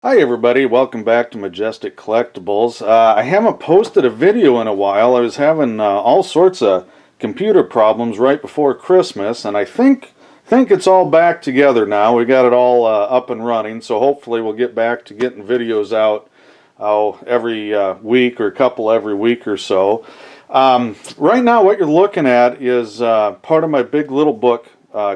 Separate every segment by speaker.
Speaker 1: Hi everybody, welcome back to Majestic Collectibles. I haven't posted a video in a while. I was having all sorts of computer problems right before Christmas, and I think it's all back together now. We got it all up and running, so hopefully we'll get back to getting videos out every week or a couple every week or so. Right now what you're looking at is part of my Big Little Book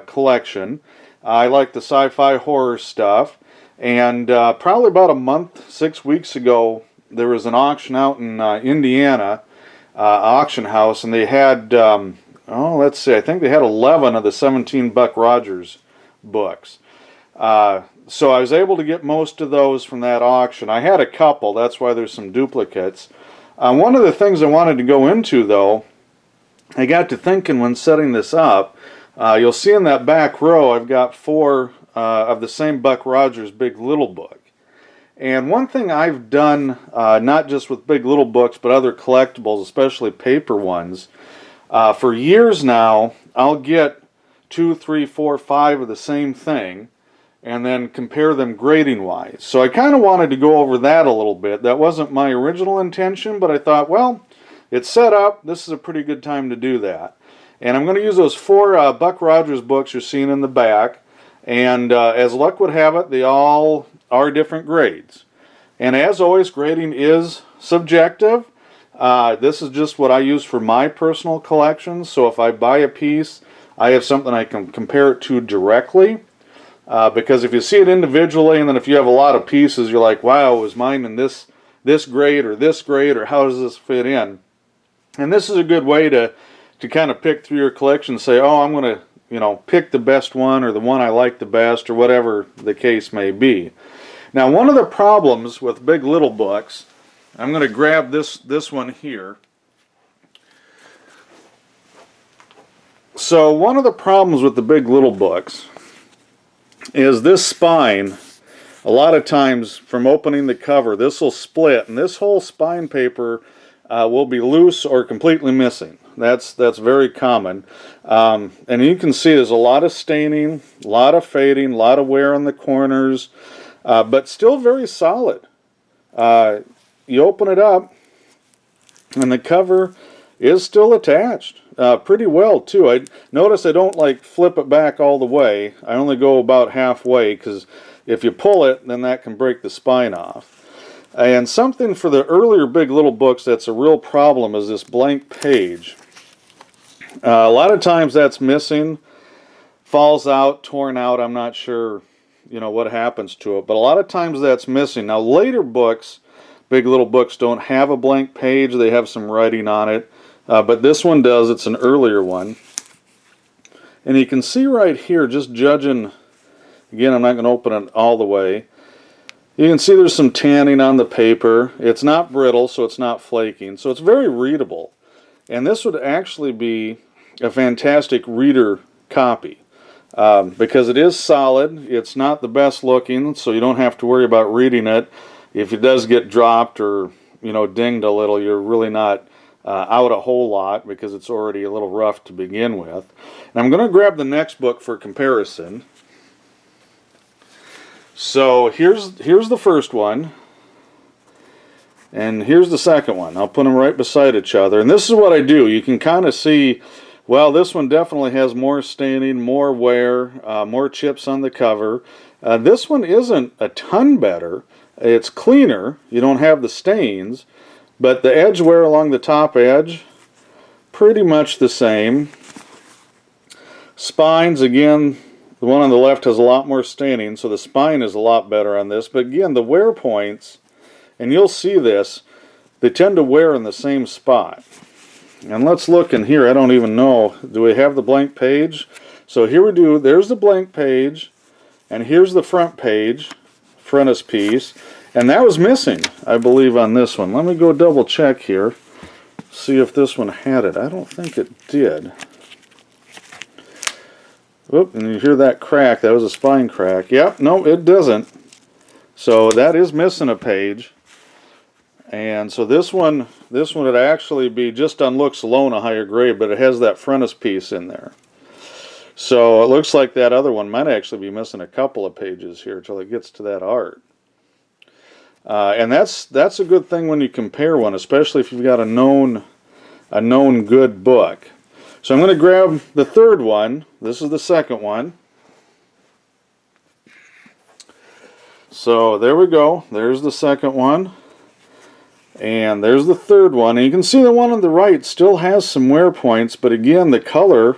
Speaker 1: collection. I like the sci-fi horror stuff. And probably about a month, 6 weeks ago, there was an auction out in Indiana, auction house, and they had, let's see, I think they had 11 of the 17 Buck Rogers books. So I was able to get most of those from that auction. I had a couple, that's why there's some duplicates. One of the things I wanted to go into, though, I got to thinking when setting this up, you'll see in that back row I've got four of the same Buck Rogers Big Little Book. And one thing I've done, not just with Big Little Books, but other collectibles, especially paper ones, for years now, I'll get 2, 3, 4, 5 of the same thing, and then compare them grading-wise. So I kind of wanted to go over that a little bit. That wasn't my original intention, but I thought, well, it's set up. This is a pretty good time to do that. And I'm going to use those four Buck Rogers books you're seeing in the back. And as luck would have it, they all are different grades. And as always, grading is subjective. This is just what I use for my personal collections. So if I buy a piece, I have something I can compare it to directly. Because if you see it individually, and then if you have a lot of pieces, you're like, wow, was mine in this grade, or how does this fit in? And this is a good way to kind of pick through your collection and say, oh, I'm going to pick the best one or the one I like the best or whatever the case may be. Now, one of the problems with Big Little Books, I'm going to grab this one here. So one of the problems with the Big Little Books is this spine, a lot of times from opening the cover, this will split and this whole spine paper will be loose or completely missing. That's very common. And you can see there's a lot of staining, a lot of fading, a lot of wear on the corners, but still very solid. You open it up, and the cover is still attached pretty well, too. I notice I don't like flip it back all the way. I only go about halfway, because if you pull it, then that can break the spine off. And something for the earlier Big Little Books that's a real problem is this blank page. A lot of times that's missing, falls out, torn out. I'm not sure, what happens to it, but a lot of times that's missing. Now, later books, Big Little Books, don't have a blank page. They have some writing on it, but this one does. It's an earlier one. And you can see right here, just judging, again, I'm not going to open it all the way. You can see there's some tanning on the paper. It's not brittle, so it's not flaking. So it's very readable. And this would actually be a fantastic reader copy because it is solid. It's not the best looking, so you don't have to worry about reading it. If it does get dropped or dinged a little, you're really not out a whole lot because it's already a little rough to begin with. And I'm going to grab the next book for comparison. So here's the first one. And here's the second one. I'll put them right beside each other. And this is what I do. You can kind of see, well, this one definitely has more staining, more wear, more chips on the cover. This one isn't a ton better. It's cleaner. You don't have the stains. But the edge wear along the top edge, pretty much the same. Spines, again, the one on the left has a lot more staining, so the spine is a lot better on this. But again, the wear points, and you'll see this, they tend to wear in the same spot. And let's look in here. I don't even know. Do we have the blank page? So here we do. There's the blank page. And here's the front page, frontispiece. And that was missing, I believe, on this one. Let me go double check here. See if this one had it. I don't think it did. Oop, and you hear that crack. That was a spine crack. Yep, no, it doesn't. So that is missing a page. And so this one would actually be, just on looks alone, a higher grade, but it has that frontispiece in there. So it looks like that other one might actually be missing a couple of pages here until it gets to that art. And that's a good thing when you compare one, especially if you've got a known good book. So I'm going to grab the third one. This is the second one. So there we go. There's the second one. And there's the third one. And you can see the one on the right still has some wear points, but again, the color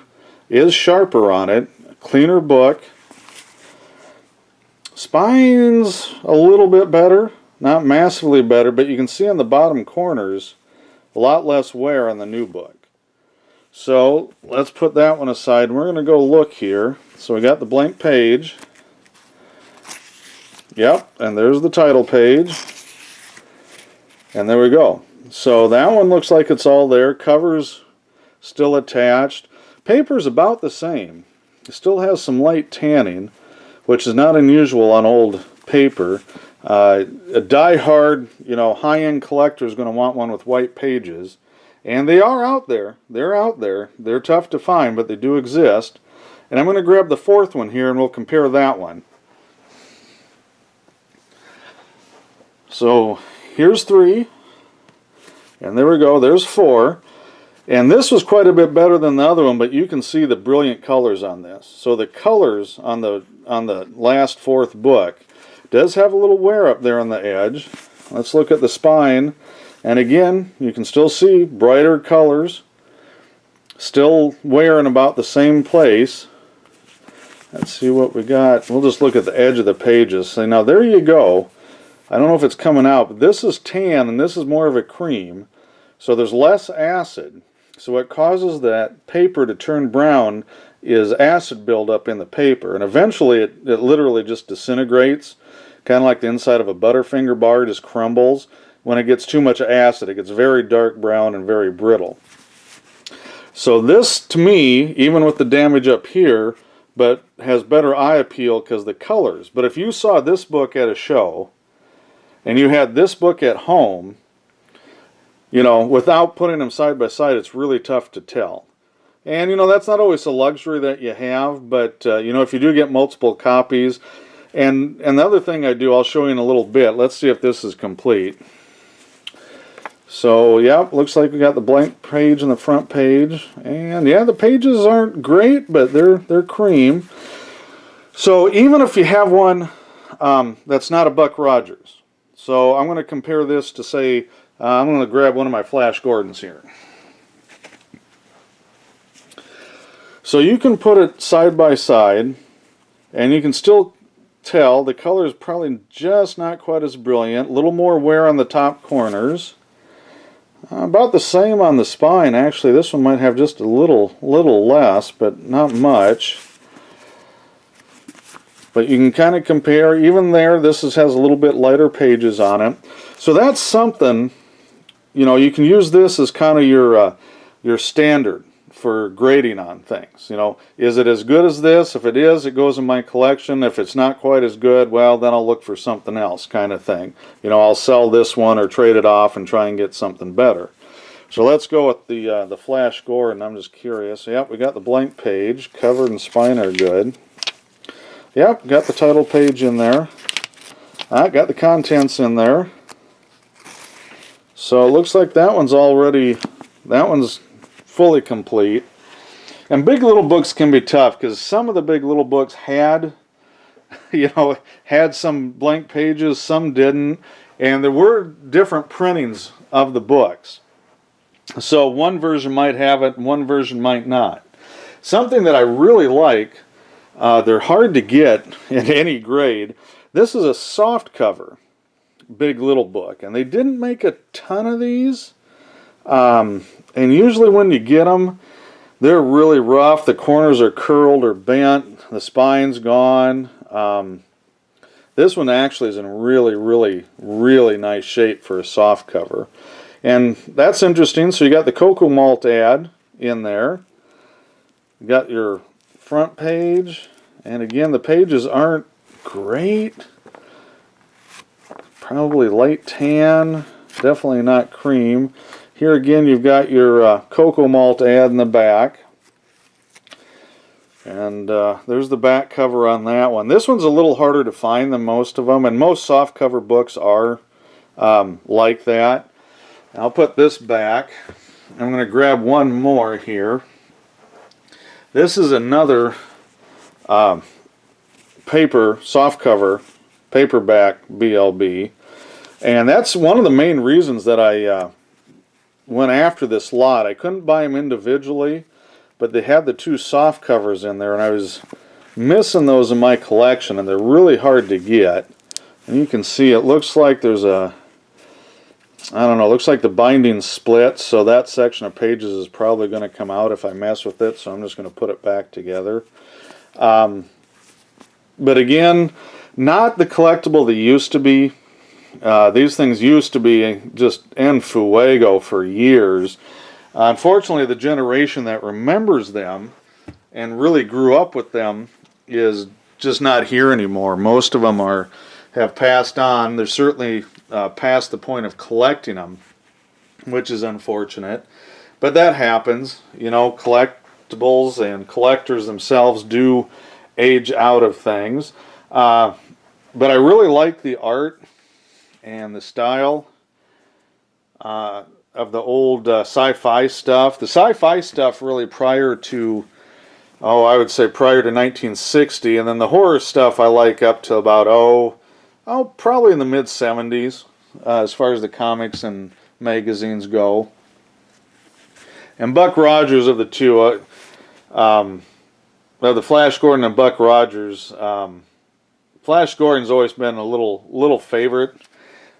Speaker 1: is sharper on it. A cleaner book. Spine's a little bit better. Not massively better, but you can see on the bottom corners a lot less wear on the new book. So let's put that one aside. We're going to go look here. So we got the blank page. Yep, and there's the title page. And there we go. So that one looks like it's all there. Cover's still attached. Paper's about the same. It still has some light tanning, which is not unusual on old paper. A die-hard, high-end collector is going to want one with white pages. And they are out there. They're out there. They're tough to find, but they do exist. And I'm going to grab the fourth one here, and we'll compare that one. So here's 3. And there we go. There's 4. And this was quite a bit better than the other one, but you can see the brilliant colors on this. So the colors on the last 4th book does have a little wear up there on the edge. Let's look at the spine. And again, you can still see brighter colors. Still wearing about the same place. Let's see what we got. We'll just look at the edge of the pages. So now there you go. I don't know if it's coming out, but this is tan and this is more of a cream. So there's less acid. So what causes that paper to turn brown is acid buildup in the paper. And eventually it literally just disintegrates. Kind of like the inside of a Butterfinger bar, just crumbles. When it gets too much acid, it gets very dark brown and very brittle. So this, to me, even with the damage up here, but has better eye appeal because the colors. But if you saw this book at a show, and you had this book at home, without putting them side by side, it's really tough to tell. And, that's not always a luxury that you have, but, if you do get multiple copies, and the other thing I do, I'll show you in a little bit. Let's see if this is complete. So, yeah, looks like we got the blank page and the front page. And, yeah, the pages aren't great, but they're cream. So, even if you have one that's not a Buck Rogers. So, I'm going to compare this to, say, I'm going to grab one of my Flash Gordons here. So, you can put it side by side, and you can still tell the color is probably just not quite as brilliant. A little more wear on the top corners. About the same on the spine. Actually, this one might have just a little less, but not much. But you can kind of compare. Even there, this has a little bit lighter pages on it. So that's something, you can use this as kind of your standard for grading on things. Is it as good as this? If it is, it goes in my collection. If it's not quite as good, well, then I'll look for something else, kind of thing. I'll sell this one or trade it off and try and get something better. So let's go with the Flash Gordon. I'm just curious. Yep, we got the blank page. Cover and spine are good. Yep, got the title page in there. I got the contents in there. So it looks like that one's fully complete. And big little books can be tough because some of the big little books had some blank pages, some didn't, and there were different printings of the books. So one version might have it and one version might not. Something that I really like, they're hard to get in any grade. This is a soft cover big little book, and they didn't make a ton of these. And usually when you get them, they're really rough. The corners are curled or bent. The spine's gone. This one actually is in really nice shape for a soft cover. And that's interesting. So you got the cocoa malt ad in there. You got your front page. And again, the pages aren't great. Probably light tan. Definitely not cream. Here again, you've got your cocoa malt ad in the back. And there's the back cover on that one. This one's a little harder to find than most of them, and most softcover books are like that. I'll put this back. I'm going to grab one more here. This is another paper, softcover, paperback BLB. And that's one of the main reasons that I went after this lot. I couldn't buy them individually, but they had the two soft covers in there, and I was missing those in my collection, and they're really hard to get. And you can see it looks like there's a, I don't know, it looks like the binding split, so that section of pages is probably going to come out if I mess with it, so I'm just going to put it back together. But again, not the collectible they used to be. These things used to be just en fuego for years. Unfortunately, the generation that remembers them and really grew up with them is just not here anymore. Most of them have passed on. They're certainly past the point of collecting them, which is unfortunate. But that happens. You know, collectibles and collectors themselves do age out of things. But I really like the art and the style of the old sci-fi stuff. The sci-fi stuff really prior to, I would say prior to 1960, and then the horror stuff I like up to about, probably in the mid-70s, as far as the comics and magazines go. And Buck Rogers of the two, the Flash Gordon and Buck Rogers, Flash Gordon's always been a little favorite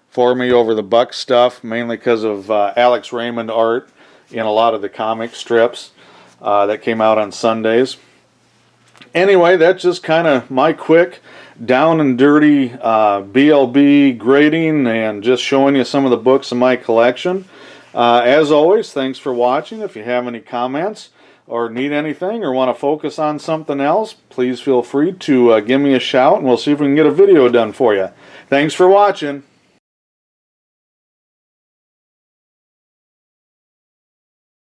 Speaker 1: for me over the Buck stuff, mainly because of Alex Raymond art in a lot of the comic strips that came out on Sundays. Anyway, that's just kind of my quick down and dirty BLB grading and just showing you some of the books in my collection. As always, thanks for watching. If you have any comments or need anything or want to focus on something else, please feel free to give me a shout and we'll see if we can get a video done for you. Thanks for watching.